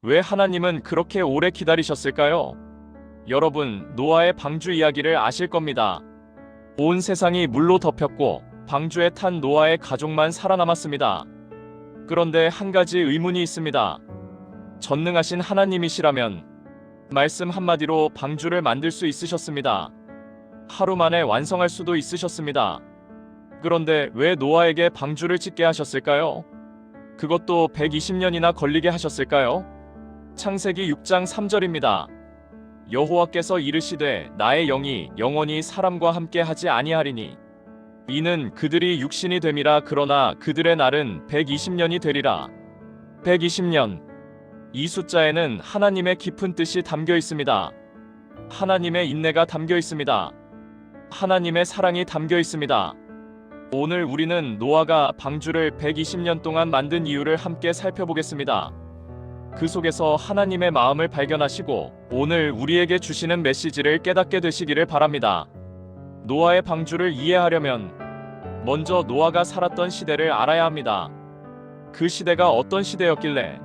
왜 하나님은 그렇게 오래 기다리셨을까요? 여러분, 노아의 방주 이야기를 아실 겁니다. 온 세상이 물로 덮였고 방주에 탄 노아의 가족만 살아남았습니다. 그런데 한 가지 의문이 있습니다. 전능하신 하나님이시라면 말씀 한마디로 방주를 만들 수 있으셨습니다. 하루 만에 완성할 수도 있으셨습니다. 그런데 왜 노아에게 방주를 짓게 하셨을까요? 그것도 120년이나 걸리게 하셨을까요? 창세기 6장 3절입니다. 여호와께서 이르시되 나의 영이 영원히 사람과 함께 하지 아니하리니 이는 그들이 육신이 됨이라. 그러나 그들의 날은 120년이 되리라. 120년, 이 숫자에는 하나님의 깊은 뜻이 담겨 있습니다. 하나님의 인내가 담겨 있습니다. 하나님의 사랑이 담겨 있습니다. 오늘 우리는 노아가 방주를 120년 동안 만든 이유를 함께 살펴보겠습니다. 그 속에서 하나님의 마음을 발견하시고 오늘 우리에게 주시는 메시지를 깨닫게 되시기를 바랍니다. 노아의 방주를 이해하려면 먼저 노아가 살았던 시대를 알아야 합니다. 그 시대가 어떤 시대였길래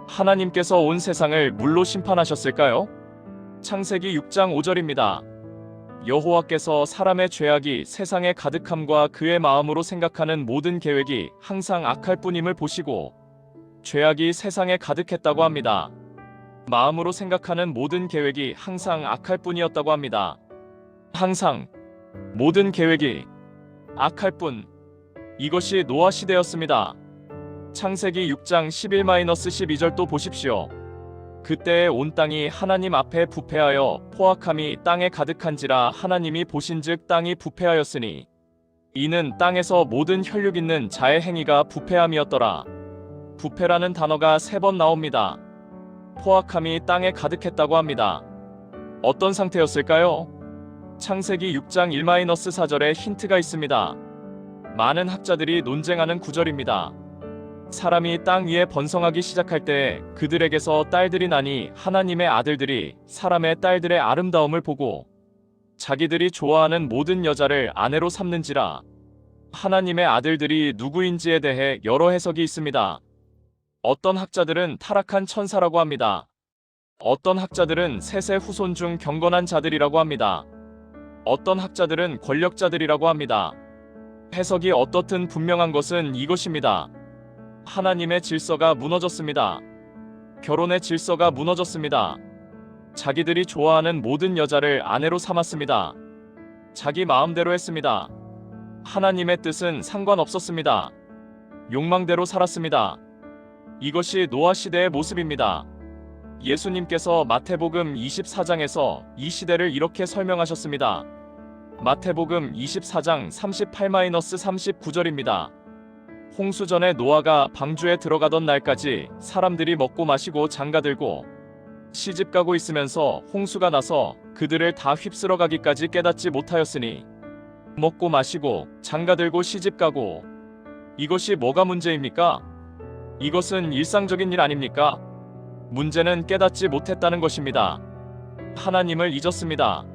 하나님께서 온 세상을 물로 심판하셨을까요? 창세기 6장 5절입니다. 여호와께서 사람의 죄악이 세상에 가득함과 그의 마음으로 생각하는 모든 계획이 항상 악할 뿐임을 보시고 죄악이 세상에 가득했다고 합니다. 마음으로 생각하는 모든 계획이 항상 악할 뿐이었다고 합니다. 항상 모든 계획이 악할 뿐. 이것이 노아 시대였습니다. 창세기 6장 11-12절 또 보십시오. 그때에 온 땅이 하나님 앞에 부패하여 포악함이 땅에 가득한지라. 하나님이 보신즉 땅이 부패하였으니 이는 땅에서 모든 혈육 있는 자의 행위가 부패함이었더라. 부패라는 단어가 3번 나옵니다. 포악함이 땅에 가득했다고 합니다. 어떤 상태였을까요? 창세기 6장 1-4절에 힌트가 있습니다. 많은 학자들이 논쟁하는 구절입니다. 사람이 땅 위에 번성하기 시작할 때 그들에게서 딸들이 나니 하나님의 아들들이 사람의 딸들의 아름다움을 보고 자기들이 좋아하는 모든 여자를 아내로 삼는지라. 하나님의 아들들이 누구인지에 대해 여러 해석이 있습니다. 어떤 학자들은 타락한 천사라고 합니다. 어떤 학자들은 셋의 후손 중 경건한 자들이라고 합니다. 어떤 학자들은 권력자들이라고 합니다. 해석이 어떻든 분명한 것은 이것입니다. 하나님의 질서가 무너졌습니다. 결혼의 질서가 무너졌습니다. 자기들이 좋아하는 모든 여자를 아내로 삼았습니다. 자기 마음대로 했습니다. 하나님의 뜻은 상관없었습니다. 욕망대로 살았습니다. 이것이 노아 시대의 모습입니다. 예수님께서 마태복음 24장에서 이 시대를 이렇게 설명하셨습니다. 마태복음 24장 38-39절입니다. 홍수 전에 노아가 방주에 들어가던 날까지 사람들이 먹고 마시고 장가들고 시집가고 있으면서 홍수가 나서 그들을 다 휩쓸어 가기까지 깨닫지 못하였으니 먹고 마시고 장가들고 시집가고 이것이 뭐가 문제입니까? 이것은 일상적인 일 아닙니까? 문제는 깨닫지 못했다는 것입니다. 하나님을 잊었습니다.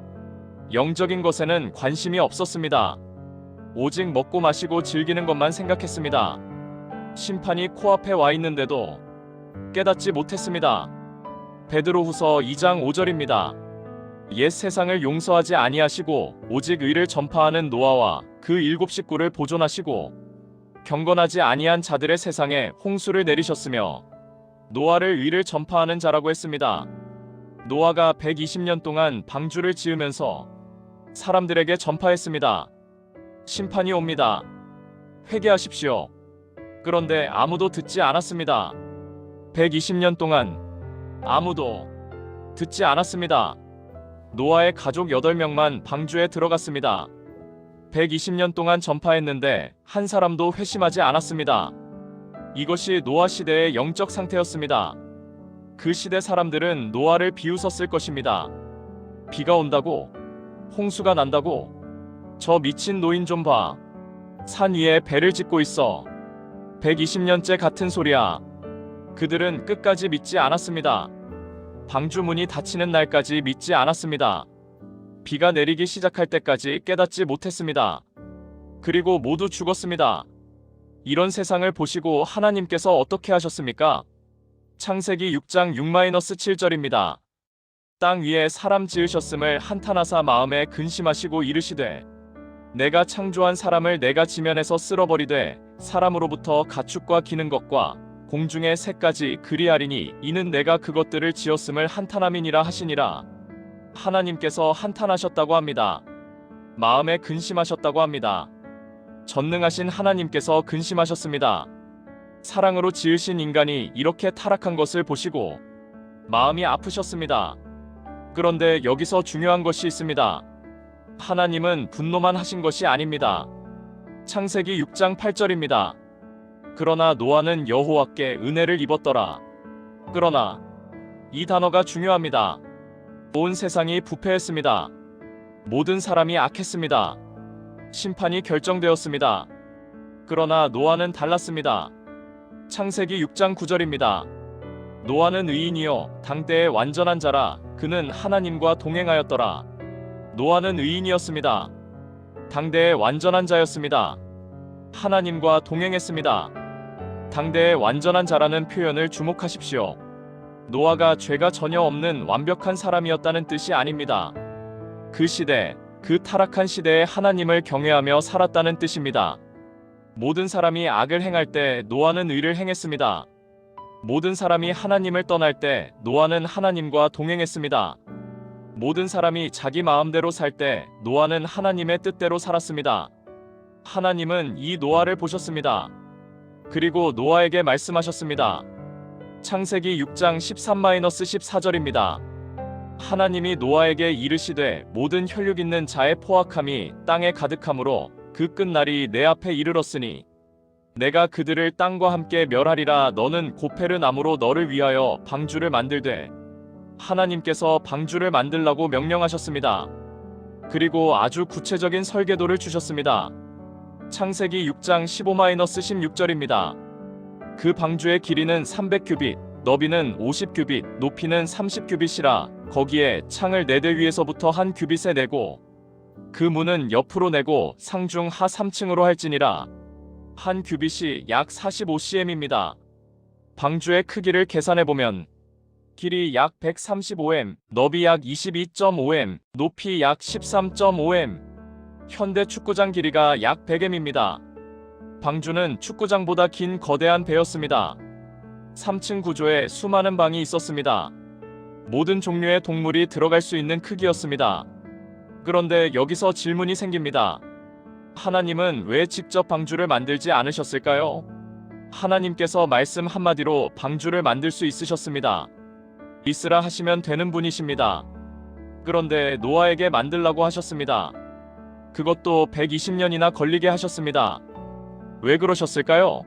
영적인 것에는 관심이 없었습니다. 오직 먹고 마시고 즐기는 것만 생각했습니다. 심판이 코앞에 와 있는데도 깨닫지 못했습니다. 베드로후서 2장 5절입니다. 옛 세상을 용서하지 아니하시고 오직 의를 전파하는 노아와 그 7 식구를 보존하시고 경건하지 아니한 자들의 세상에 홍수를 내리셨으며 노아를 의를 전파하는 자라고 했습니다. 노아가 120년 동안 방주를 지으면서 사람들에게 전파했습니다. 심판이 옵니다. 회개하십시오. 그런데 아무도 듣지 않았습니다. 120년 동안 아무도 듣지 않았습니다. 노아의 가족 8명만 방주에 들어갔습니다. 120년 동안 전파했는데 한 사람도 회심하지 않았습니다. 이것이 노아 시대의 영적 상태였습니다. 그 시대 사람들은 노아를 비웃었을 것입니다. 비가 온다고? 홍수가 난다고? 저 미친 노인 좀 봐. 산 위에 배를 짓고 있어. 120년째 같은 소리야. 그들은 끝까지 믿지 않았습니다. 방주 문이 닫히는 날까지 믿지 않았습니다. 비가 내리기 시작할 때까지 깨닫지 못했습니다. 그리고 모두 죽었습니다. 이런 세상을 보시고 하나님께서 어떻게 하셨습니까? 창세기 6장 6-7절입니다. 땅 위에 사람 지으셨음을 한탄하사 마음에 근심하시고 이르시되 내가 창조한 사람을 내가 지면에서 쓸어버리되 사람으로부터 가축과 기는 것과 공중의 새까지 그리하리니 이는 내가 그것들을 지었음을 한탄함이니라 하시니라. 하나님께서 한탄하셨다고 합니다. 마음에 근심하셨다고 합니다. 전능하신 하나님께서 근심하셨습니다. 사랑으로 지으신 인간이 이렇게 타락한 것을 보시고 마음이 아프셨습니다. 그런데 여기서 중요한 것이 있습니다. 하나님은 분노만 하신 것이 아닙니다. 창세기 6장 8절입니다. 그러나 노아는 여호와께 은혜를 입었더라. 그러나 이 단어가 중요합니다. 온 세상이 부패했습니다. 모든 사람이 악했습니다. 심판이 결정되었습니다. 그러나 노아는 달랐습니다. 창세기 6장 9절입니다. 노아는 의인이요 당대의 완전한 자라. 그는 하나님과 동행하였더라. 노아는 의인이었습니다. 당대의 완전한 자였습니다. 하나님과 동행했습니다. 당대의 완전한 자라는 표현을 주목하십시오. 노아가 죄가 전혀 없는 완벽한 사람이었다는 뜻이 아닙니다. 그 시대, 그 타락한 시대에 하나님을 경외하며 살았다는 뜻입니다. 모든 사람이 악을 행할 때 노아는 의를 행했습니다. 모든 사람이 하나님을 떠날 때 노아는 하나님과 동행했습니다. 모든 사람이 자기 마음대로 살 때 노아는 하나님의 뜻대로 살았습니다. 하나님은 이 노아를 보셨습니다. 그리고 노아에게 말씀하셨습니다. 창세기 6장 13-14절입니다. 하나님이 노아에게 이르시되 모든 혈육 있는 자의 포악함이 땅에 가득함으로 그 끝날이 내 앞에 이르렀으니 내가 그들을 땅과 함께 멸하리라. 너는 고페르 나무로 너를 위하여 방주를 만들되 하나님께서 방주를 만들라고 명령하셨습니다. 그리고 아주 구체적인 설계도를 주셨습니다. 창세기 6장 15-16절입니다. 그 방주의 길이는 300규빗, 너비는 50규빗, 높이는 30규빗이라. 거기에 창을 4대 위에서부터 한 규빗에 내고 그 문은 옆으로 내고 상중 하 3층으로 할지니라. 한 규빗이 약 45cm입니다. 방주의 크기를 계산해보면 길이 약 135m, 너비 약 22.5m, 높이 약 13.5m, 현대 축구장 길이가 약 100m입니다. 방주는 축구장보다 긴 거대한 배였습니다. 3층 구조에 수많은 방이 있었습니다. 모든 종류의 동물이 들어갈 수 있는 크기였습니다. 그런데 여기서 질문이 생깁니다. 하나님은 왜 직접 방주를 만들지 않으셨을까요? 하나님께서 말씀 한마디로 방주를 만들 수 있으셨습니다. 있으라 하시면 되는 분이십니다. 그런데 노아에게 만들라고 하셨습니다. 그것도 120년이나 걸리게 하셨습니다. 왜 그러셨을까요?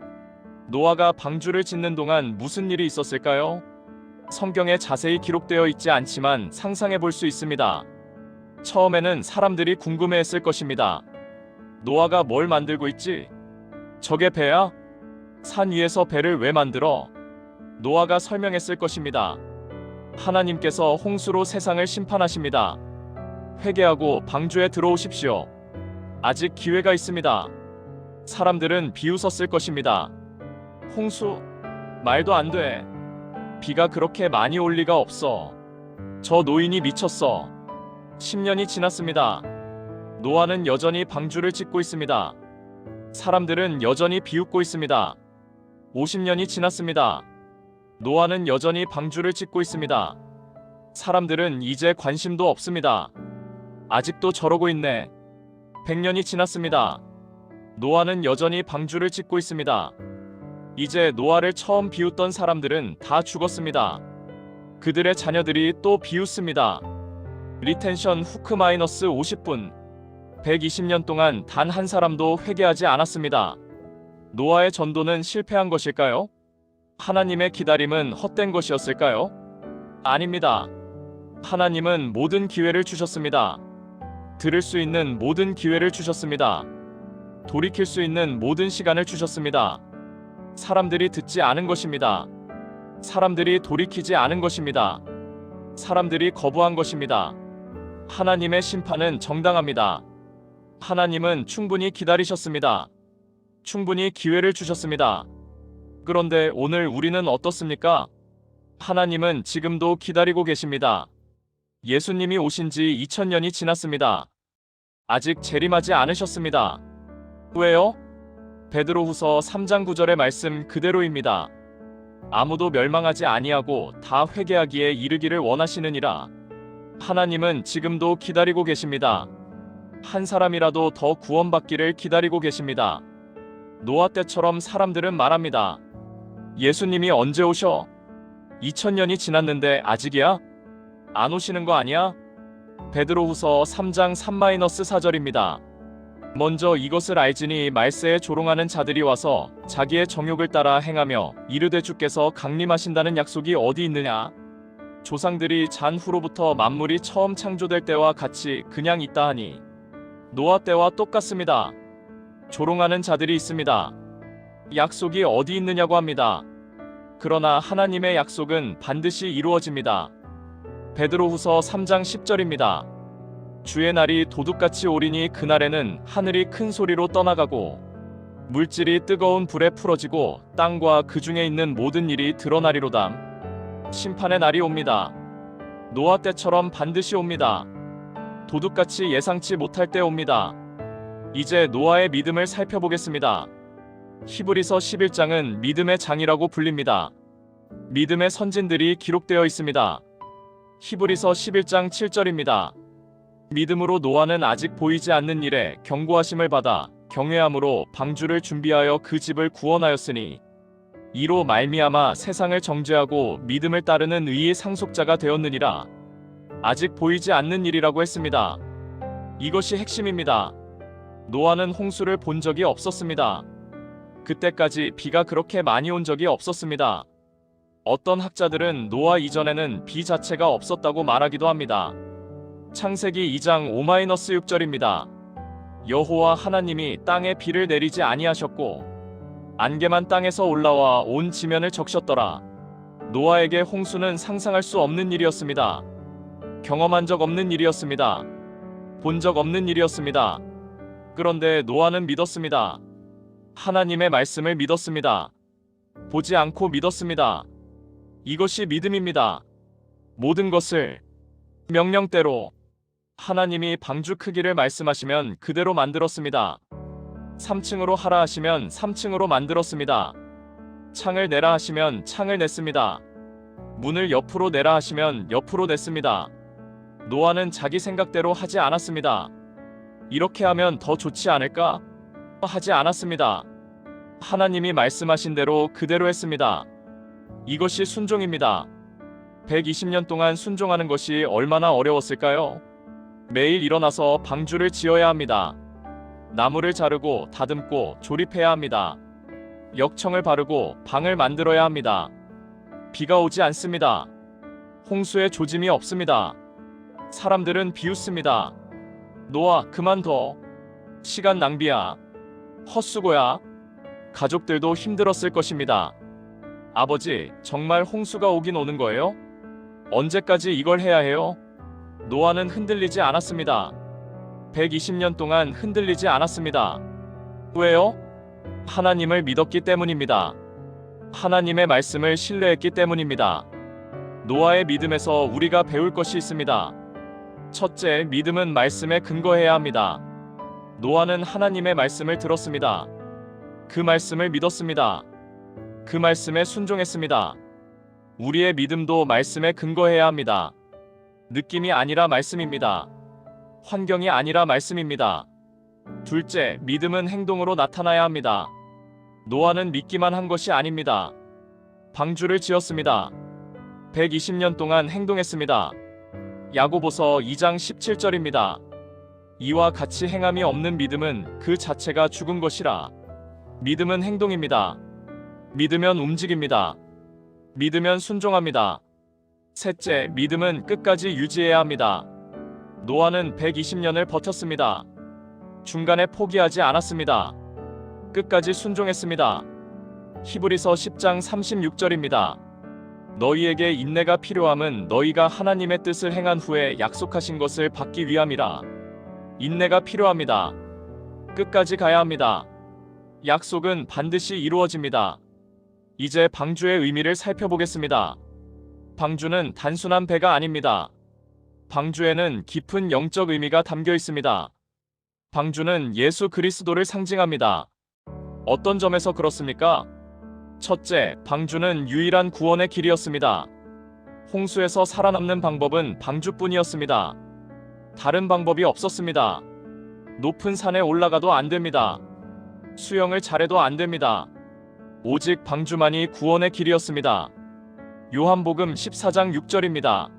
노아가 방주를 짓는 동안 무슨 일이 있었을까요? 성경에 자세히 기록되어 있지 않지만 상상해 볼 수 있습니다. 처음에는 사람들이 궁금해했을 것입니다. 노아가 뭘 만들고 있지? 저게 배야? 산 위에서 배를 왜 만들어? 노아가 설명했을 것입니다. 하나님께서 홍수로 세상을 심판하십니다. 회개하고 방주에 들어오십시오. 아직 기회가 있습니다. 사람들은 비웃었을 것입니다. 홍수? 말도 안 돼. 비가 그렇게 많이 올 리가 없어. 저 노인이 미쳤어. 10년이 지났습니다. 노아는 여전히 방주를 짓고 있습니다. 사람들은 여전히 비웃고 있습니다. 50년이 지났습니다. 노아는 여전히 방주를 짓고 있습니다. 사람들은 이제 관심도 없습니다. 아직도 저러고 있네. 100년이 지났습니다. 노아는 여전히 방주를 짓고 있습니다. 이제 노아를 처음 비웃던 사람들은 다 죽었습니다. 그들의 자녀들이 또 비웃습니다. 리텐션 후크 마이너스 50분. 120년 동안 단 한 사람도 회개하지 않았습니다. 노아의 전도는 실패한 것일까요? 하나님의 기다림은 헛된 것이었을까요? 아닙니다. 하나님은 모든 기회를 주셨습니다. 들을 수 있는 모든 기회를 주셨습니다. 돌이킬 수 있는 모든 시간을 주셨습니다. 사람들이 듣지 않은 것입니다. 사람들이 돌이키지 않은 것입니다. 사람들이 거부한 것입니다. 하나님의 심판은 정당합니다. 하나님은 충분히 기다리셨습니다. 충분히 기회를 주셨습니다. 그런데 오늘 우리는 어떻습니까? 하나님은 지금도 기다리고 계십니다. 예수님이 오신 지 2000년이 지났습니다. 아직 재림하지 않으셨습니다. 왜요? 베드로후서 3장 9절의 말씀 그대로입니다. 아무도 멸망하지 아니하고 다 회개하기에 이르기를 원하시느니라. 하나님은 지금도 기다리고 계십니다. 한 사람이라도 더 구원받기를 기다리고 계십니다. 노아 때처럼 사람들은 말합니다. 예수님이 언제 오셔? 2000년이 지났는데 아직이야? 안 오시는 거 아니야? 베드로후서 3장 3-4절입니다. 먼저 이것을 알지니 말세에 조롱하는 자들이 와서 자기의 정욕을 따라 행하며 이르되 주께서 강림하신다는 약속이 어디 있느냐? 조상들이 잔 후로부터 만물이 처음 창조될 때와 같이 그냥 있다 하니 노아 때와 똑같습니다. 조롱하는 자들이 있습니다. 약속이 어디 있느냐고 합니다. 그러나 하나님의 약속은 반드시 이루어집니다. 베드로후서 3장 10절입니다. 주의 날이 도둑같이 오리니 그날에는 하늘이 큰 소리로 떠나가고 물질이 뜨거운 불에 풀어지고 땅과 그 중에 있는 모든 일이 드러나리로다. 심판의 날이 옵니다. 노아 때처럼 반드시 옵니다. 도둑같이 예상치 못할 때 옵니다. 이제 노아의 믿음을 살펴보겠습니다. 히브리서 11장은 믿음의 장이라고 불립니다. 믿음의 선진들이 기록되어 있습니다. 히브리서 11장 7절입니다. 믿음으로 노아는 아직 보이지 않는 일에 경고하심을 받아 경외함으로 방주를 준비하여 그 집을 구원하였으니 이로 말미암아 세상을 정죄하고 믿음을 따르는 의의 상속자가 되었느니라. 아직 보이지 않는 일이라고 했습니다. 이것이 핵심입니다. 노아는 홍수를 본 적이 없었습니다. 그때까지 비가 그렇게 많이 온 적이 없었습니다. 어떤 학자들은 노아 이전에는 비 자체가 없었다고 말하기도 합니다. 창세기 2장 5-6절입니다. 여호와 하나님이 땅에 비를 내리지 아니하셨고 안개만 땅에서 올라와 온 지면을 적셨더라. 노아에게 홍수는 상상할 수 없는 일이었습니다. 경험한 적 없는 일이었습니다. 본 적 없는 일이었습니다. 그런데 노아는 믿었습니다. 하나님의 말씀을 믿었습니다. 보지 않고 믿었습니다. 이것이 믿음입니다. 모든 것을 명령대로 하나님이 방주 크기를 말씀하시면 그대로 만들었습니다. 3층으로 하라 하시면 3층으로 만들었습니다. 창을 내라 하시면 창을 냈습니다. 문을 옆으로 내라 하시면 옆으로 냈습니다. 노아는 자기 생각대로 하지 않았습니다. 이렇게 하면 더 좋지 않을까? 하지 않았습니다. 하나님이 말씀하신 대로 그대로 했습니다. 이것이 순종입니다. 120년 동안 순종하는 것이 얼마나 어려웠을까요? 매일 일어나서 방주를 지어야 합니다. 나무를 자르고 다듬고 조립해야 합니다. 역청을 바르고 방을 만들어야 합니다. 비가 오지 않습니다. 홍수의 조짐이 없습니다. 사람들은 비웃습니다. 노아, 그만둬. 시간 낭비야. 헛수고야. 가족들도 힘들었을 것입니다. 아버지, 정말 홍수가 오긴 오는 거예요? 언제까지 이걸 해야 해요? 노아는 흔들리지 않았습니다. 120년 동안 흔들리지 않았습니다. 왜요? 하나님을 믿었기 때문입니다. 하나님의 말씀을 신뢰했기 때문입니다. 노아의 믿음에서 우리가 배울 것이 있습니다. 첫째, 믿음은 말씀에 근거해야 합니다. 노아는 하나님의 말씀을 들었습니다. 그 말씀을 믿었습니다. 그 말씀에 순종했습니다. 우리의 믿음도 말씀에 근거해야 합니다. 느낌이 아니라 말씀입니다. 환경이 아니라 말씀입니다. 둘째, 믿음은 행동으로 나타나야 합니다. 노아는 믿기만 한 것이 아닙니다. 방주를 지었습니다. 120년 동안 행동했습니다. 야고보서 2장 17절입니다. 이와 같이 행함이 없는 믿음은 그 자체가 죽은 것이라. 믿음은 행동입니다. 믿으면 움직입니다. 믿으면 순종합니다. 셋째, 믿음은 끝까지 유지해야 합니다. 노아는 120년을 버텼습니다. 중간에 포기하지 않았습니다. 끝까지 순종했습니다. 히브리서 10장 36절입니다. 너희에게 인내가 필요함은 너희가 하나님의 뜻을 행한 후에 약속하신 것을 받기 위함이라. 인내가 필요합니다. 끝까지 가야 합니다. 약속은 반드시 이루어집니다. 이제 방주의 의미를 살펴보겠습니다. 방주는 단순한 배가 아닙니다. 방주에는 깊은 영적 의미가 담겨 있습니다. 방주는 예수 그리스도를 상징합니다. 어떤 점에서 그렇습니까? 첫째, 방주는 유일한 구원의 길이었습니다. 홍수에서 살아남는 방법은 방주뿐이었습니다. 다른 방법이 없었습니다. 높은 산에 올라가도 안 됩니다. 수영을 잘해도 안 됩니다. 오직 방주만이 구원의 길이었습니다. 요한복음 14장 6절입니다.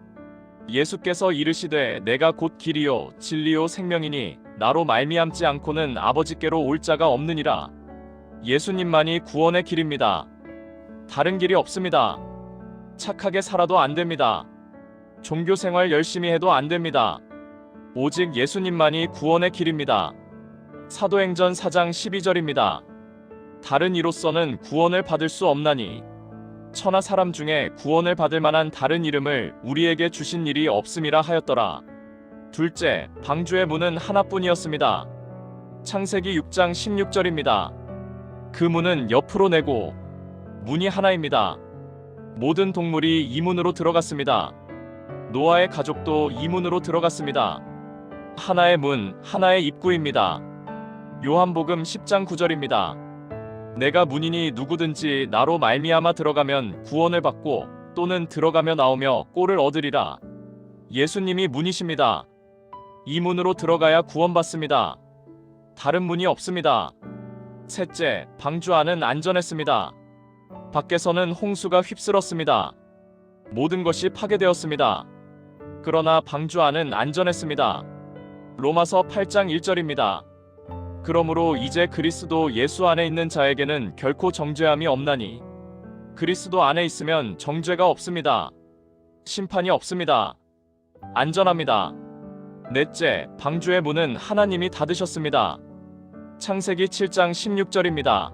예수께서 이르시되 내가 곧 길이요 진리요 생명이니 나로 말미암지 않고는 아버지께로 올 자가 없느니라. 예수님만이 구원의 길입니다. 다른 길이 없습니다. 착하게 살아도 안 됩니다. 종교 생활 열심히 해도 안 됩니다. 오직 예수님만이 구원의 길입니다. 사도행전 4장 12절입니다. 다른 이로서는 구원을 받을 수 없나니 천하 사람 중에 구원을 받을 만한 다른 이름을 우리에게 주신 일이 없음이라 하였더라. 둘째, 방주의 문은 하나뿐이었습니다. 창세기 6장 16절입니다. 그 문은 옆으로 내고 문이 하나입니다. 모든 동물이 이 문으로 들어갔습니다. 노아의 가족도 이 문으로 들어갔습니다. 하나의 문, 하나의 입구입니다. 요한복음 10장 9절입니다. 내가 문이니 누구든지 나로 말미암아 들어가면 구원을 받고 또는 들어가며 나오며 꼴을 얻으리라. 예수님이 문이십니다. 이 문으로 들어가야 구원받습니다. 다른 문이 없습니다. 셋째, 방주 안은 안전했습니다. 밖에서는 홍수가 휩쓸었습니다. 모든 것이 파괴되었습니다. 그러나 방주 안은 안전했습니다. 로마서 8장 1절입니다. 그러므로 이제 그리스도 예수 안에 있는 자에게는 결코 정죄함이 없나니 그리스도 안에 있으면 정죄가 없습니다. 심판이 없습니다. 안전합니다. 넷째, 방주의 문은 하나님이 닫으셨습니다. 창세기 7장 16절입니다.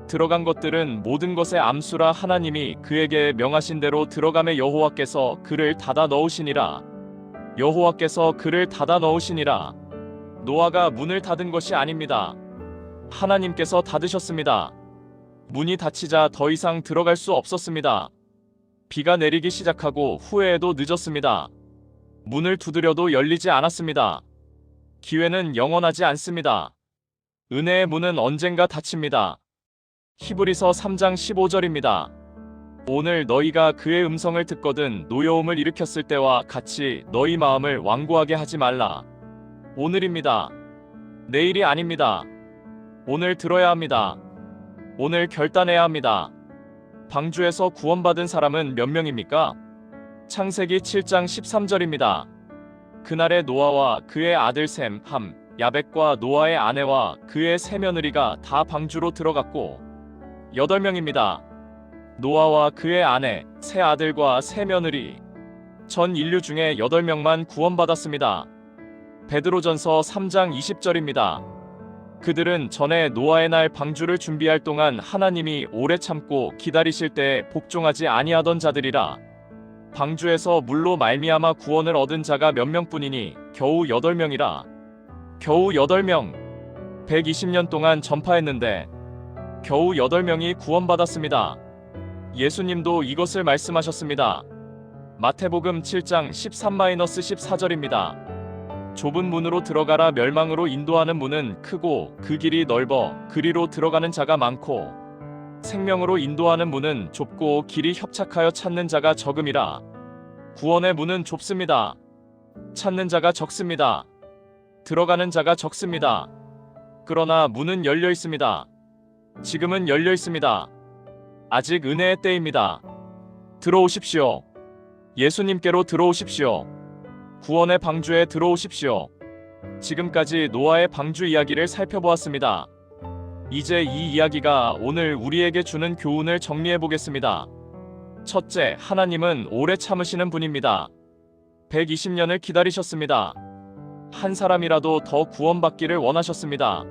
들어간 것들은 모든 것의 암수라 하나님이 그에게 명하신 대로 들어가매 여호와께서 그를 닫아 넣으시니라. 여호와께서 그를 닫아 넣으시니라. 노아가 문을 닫은 것이 아닙니다. 하나님께서 닫으셨습니다. 문이 닫히자 더 이상 들어갈 수 없었습니다. 비가 내리기 시작하고 후회해도 늦었습니다. 문을 두드려도 열리지 않았습니다. 기회는 영원하지 않습니다. 은혜의 문은 언젠가 닫힙니다. 히브리서 3장 15절입니다. 오늘 너희가 그의 음성을 듣거든 노여움을 일으켰을 때와 같이 너희 마음을 완고하게 하지 말라. 오늘입니다. 내일이 아닙니다. 오늘 들어야 합니다. 오늘 결단해야 합니다. 방주에서 구원받은 사람은 몇 명입니까? 창세기 7장 13절입니다. 그날에 노아와 그의 아들 셈, 함, 야벳과 노아의 아내와 그의 세 며느리가 다 방주로 들어갔고 8명입니다. 노아와 그의 아내, 세 아들과 세 며느리, 전 인류 중에 8명만 구원받았습니다. 베드로전서 3장 20절입니다. 그들은 전에 노아의 날 방주를 준비할 동안 하나님이 오래 참고 기다리실 때 복종하지 아니하던 자들이라. 방주에서 물로 말미암아 구원을 얻은 자가 몇 명뿐이니 겨우 8명이라. 겨우 8명. 120년 동안 전파했는데 겨우 8명이 구원받았습니다. 예수님도 이것을 말씀하셨습니다. 마태복음 7장 13-14절입니다. 좁은 문으로 들어가라. 멸망으로 인도하는 문은 크고 그 길이 넓어 그리로 들어가는 자가 많고 생명으로 인도하는 문은 좁고 길이 협착하여 찾는 자가 적음이라. 구원의 문은 좁습니다. 찾는 자가 적습니다. 들어가는 자가 적습니다. 그러나 문은 열려 있습니다. 지금은 열려 있습니다. 아직 은혜의 때입니다. 들어오십시오. 예수님께로 들어오십시오. 구원의 방주에 들어오십시오. 지금까지 노아의 방주 이야기를 살펴보았습니다. 이제 이 이야기가 오늘 우리에게 주는 교훈을 정리해 보겠습니다. 첫째, 하나님은 오래 참으시는 분입니다. 120년을 기다리셨습니다. 한 사람이라도 더 구원받기를 원하셨습니다.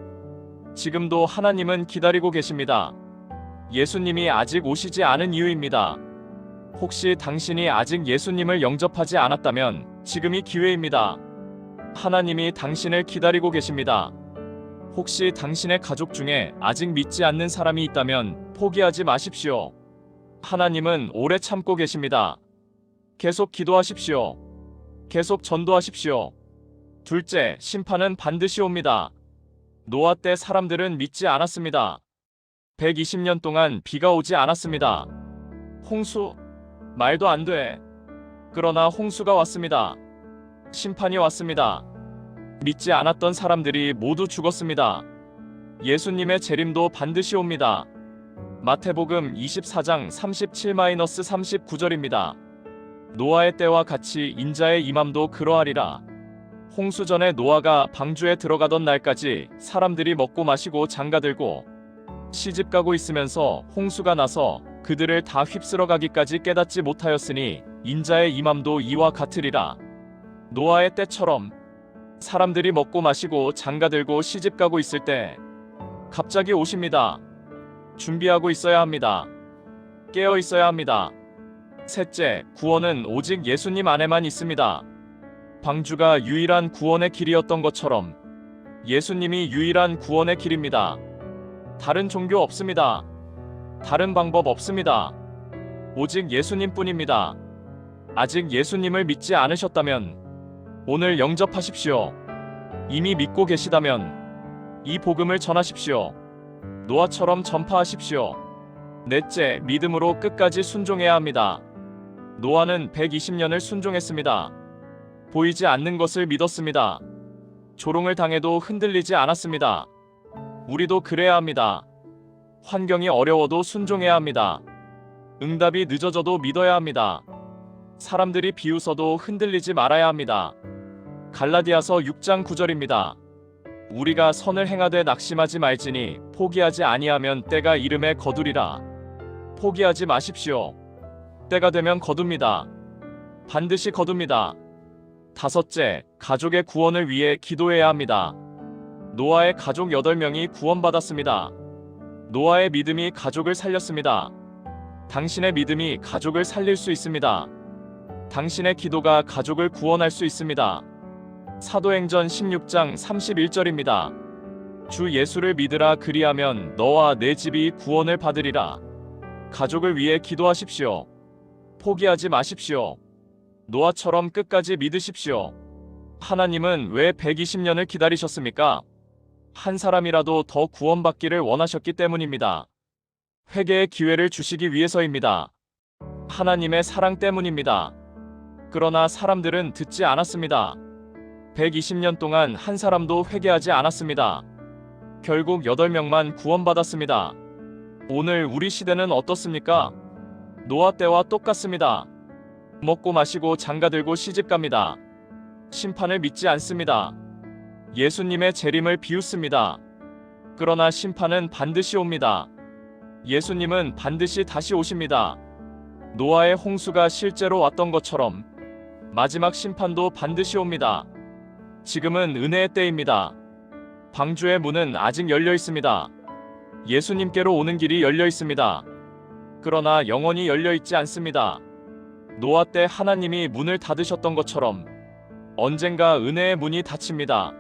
지금도 하나님은 기다리고 계십니다. 예수님이 아직 오시지 않은 이유입니다. 혹시 당신이 아직 예수님을 영접하지 않았다면 지금이 기회입니다. 하나님이 당신을 기다리고 계십니다. 혹시 당신의 가족 중에 아직 믿지 않는 사람이 있다면 포기하지 마십시오. 하나님은 오래 참고 계십니다. 계속 기도하십시오. 계속 전도하십시오. 둘째, 심판은 반드시 옵니다. 노아 때 사람들은 믿지 않았습니다. 120년 동안 비가 오지 않았습니다. 홍수? 말도 안 돼. 그러나 홍수가 왔습니다. 심판이 왔습니다. 믿지 않았던 사람들이 모두 죽었습니다. 예수님의 재림도 반드시 옵니다. 마태복음 24장 37-39절입니다. 노아의 때와 같이 인자의 임함도 그러하리라. 홍수 전에 노아가 방주에 들어가던 날까지 사람들이 먹고 마시고 장가들고 시집가고 있으면서 홍수가 나서 그들을 다 휩쓸어 가기까지 깨닫지 못하였으니 인자의 임함도 이와 같으리라. 노아의 때처럼 사람들이 먹고 마시고 장가들고 시집가고 있을 때 갑자기 오십니다. 준비하고 있어야 합니다. 깨어 있어야 합니다. 셋째, 구원은 오직 예수님 안에만 있습니다. 방주가 유일한 구원의 길이었던 것처럼 예수님이 유일한 구원의 길입니다. 다른 종교 없습니다. 다른 방법 없습니다. 오직 예수님뿐입니다. 아직 예수님을 믿지 않으셨다면 오늘 영접하십시오. 이미 믿고 계시다면 이 복음을 전하십시오. 노아처럼 전파하십시오. 넷째, 믿음으로 끝까지 순종해야 합니다. 노아는 120년을 순종했습니다. 보이지 않는 것을 믿었습니다. 조롱을 당해도 흔들리지 않았습니다. 우리도 그래야 합니다. 환경이 어려워도 순종해야 합니다. 응답이 늦어져도 믿어야 합니다. 사람들이 비웃어도 흔들리지 말아야 합니다. 갈라디아서 6장 9절입니다. 우리가 선을 행하되 낙심하지 말지니 포기하지 아니하면 때가 이름에 거두리라. 포기하지 마십시오. 때가 되면 거둡니다. 반드시 거둡니다. 다섯째, 가족의 구원을 위해 기도해야 합니다. 노아의 가족 8명이 구원받았습니다. 노아의 믿음이 가족을 살렸습니다. 당신의 믿음이 가족을 살릴 수 있습니다. 당신의 기도가 가족을 구원할 수 있습니다. 사도행전 16장 31절입니다. 주 예수를 믿으라 그리하면 너와 내 집이 구원을 받으리라. 가족을 위해 기도하십시오. 포기하지 마십시오. 노아처럼 끝까지 믿으십시오. 하나님은 왜 120년을 기다리셨습니까? 한 사람이라도 더 구원받기를 원하셨기 때문입니다. 회개의 기회를 주시기 위해서입니다. 하나님의 사랑 때문입니다. 그러나 사람들은 듣지 않았습니다. 120년 동안 한 사람도 회개하지 않았습니다. 결국 8명만 구원받았습니다. 오늘 우리 시대는 어떻습니까? 노아 때와 똑같습니다. 먹고 마시고 장가들고 시집갑니다. 심판을 믿지 않습니다. 예수님의 재림을 비웃습니다. 그러나 심판은 반드시 옵니다. 예수님은 반드시 다시 오십니다. 노아의 홍수가 실제로 왔던 것처럼 마지막 심판도 반드시 옵니다. 지금은 은혜의 때입니다. 방주의 문은 아직 열려 있습니다. 예수님께로 오는 길이 열려 있습니다. 그러나 영원히 열려 있지 않습니다. 노아 때 하나님이 문을 닫으셨던 것처럼 언젠가 은혜의 문이 닫힙니다.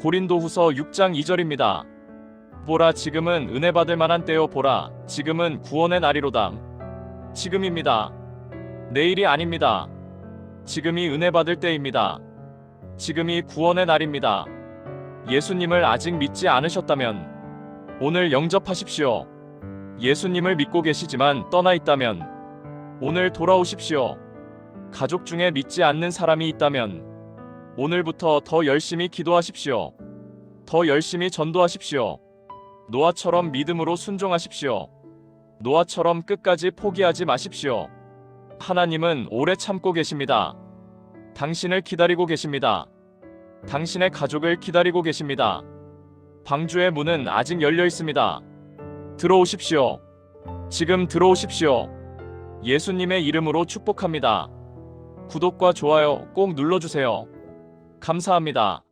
고린도후서 6장 2절입니다. 보라, 지금은 은혜 받을 만한 때요, 보라, 지금은 구원의 날이로다. 지금입니다. 내일이 아닙니다. 지금이 은혜 받을 때입니다. 지금이 구원의 날입니다. 예수님을 아직 믿지 않으셨다면 오늘 영접하십시오. 예수님을 믿고 계시지만 떠나 있다면 오늘 돌아오십시오. 가족 중에 믿지 않는 사람이 있다면 오늘부터 더 열심히 기도하십시오. 더 열심히 전도하십시오. 노아처럼 믿음으로 순종하십시오. 노아처럼 끝까지 포기하지 마십시오. 하나님은 오래 참고 계십니다. 당신을 기다리고 계십니다. 당신의 가족을 기다리고 계십니다. 방주의 문은 아직 열려 있습니다. 들어오십시오. 지금 들어오십시오. 예수님의 이름으로 축복합니다. 구독과 좋아요 꼭 눌러주세요. 감사합니다.